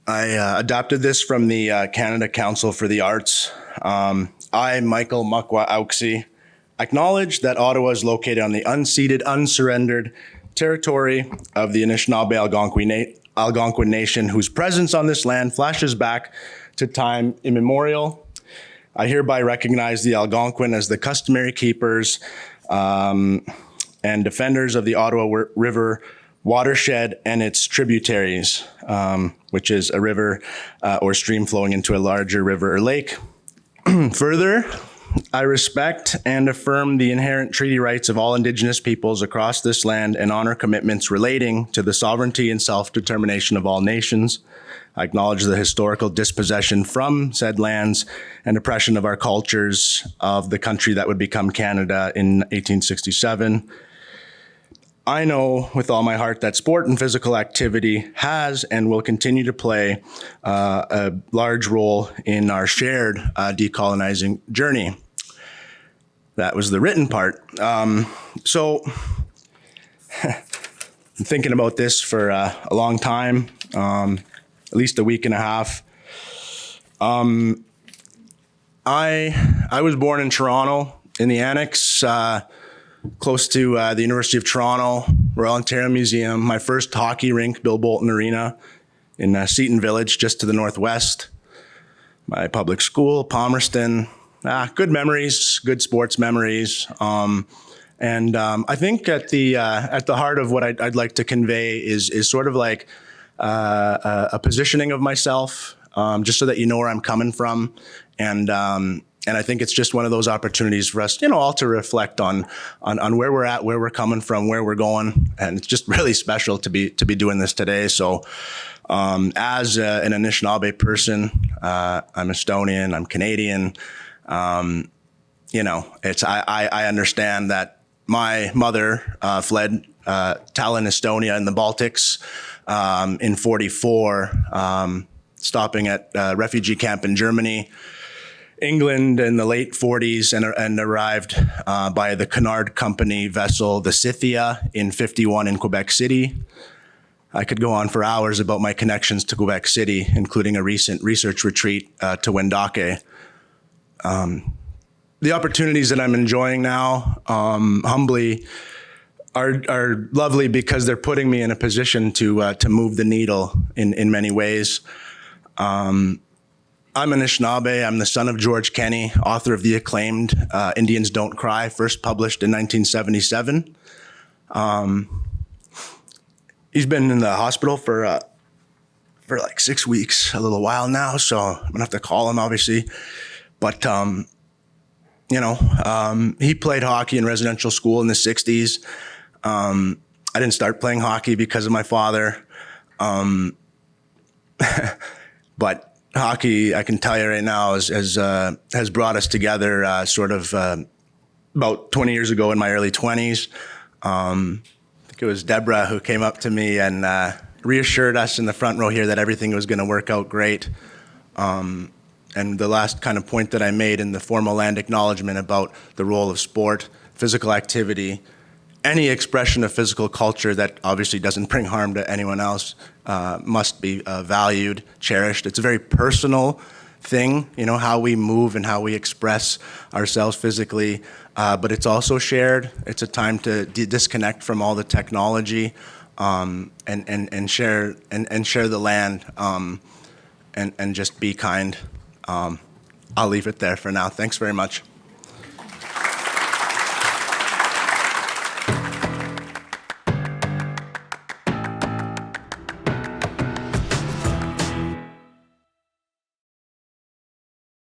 I adopted this from the Canada Council for the Arts. I, Micheal Mahkwa Auksi, acknowledge that Ottawa is located on the unceded, unsurrendered territory of the Anishinaabe Algonquin Nation, whose presence on this land flashes back to time immemorial. I hereby recognize the Algonquin as the customary keepers and defenders of the Ottawa River watershed and its tributaries, which is a river or stream flowing into a larger river or lake. Further, I respect and affirm the inherent treaty rights of all Indigenous peoples across this land and honor commitments relating to the sovereignty and self-determination of all nations. I acknowledge the historical dispossession from said lands and oppression of our cultures of the country that would become Canada in 1867. I know with all my heart that sport and physical activity has and will continue to play a large role in our shared decolonizing journey. That was the written part. So I'm thinking about this for a long time, at least a week and a half. I was born in Toronto in the Annex, close to the University of Toronto, Royal Ontario Museum, my first hockey rink, Bill Bolton Arena, in Seton Village, just to the northwest. My public school, Palmerston. Good memories, good sports memories. And I think at the heart of what I'd like to convey is sort of like a positioning of myself, just so that you know where I'm coming from. And I think it's just one of those opportunities for us, all to reflect on where we're at, where we're coming from, where we're going. And it's just really special to be doing this today. So as an Anishinaabe person, I'm Estonian, I'm Canadian. I understand that my mother fled Tallinn, Estonia in the Baltics in 1944, stopping at a refugee camp in Germany, England in the late 40s, and arrived by the Cunard Company vessel, the Scythia, in 1951 in Quebec City. I could go on for hours about my connections to Quebec City, including a recent research retreat to Wendake. The opportunities that I'm enjoying now, humbly, are lovely because they're putting me in a position to move the needle in many ways. I'm Anishinaabe. I'm the son of George Kenney, author of the acclaimed Indians Don't Cry, first published in 1977. He's been in the hospital for like 6 weeks, a little while now, so I'm gonna have to call him, obviously. But he played hockey in residential school in the 60s. I didn't start playing hockey because of my father, but hockey, I can tell you right now, has brought us together about 20 years ago in my early 20s. I think it was Deborah who came up to me and reassured us in the front row here that everything was going to work out great. And the last kind of point that I made in the formal land acknowledgement about the role of sport, physical activity, any expression of physical culture that obviously doesn't bring harm to anyone else must be valued, cherished. It's a very personal thing, how we move and how we express ourselves physically, but it's also shared. It's a time to disconnect from all the technology and share the land and just be kind. I'll leave it there for now. Thanks very much.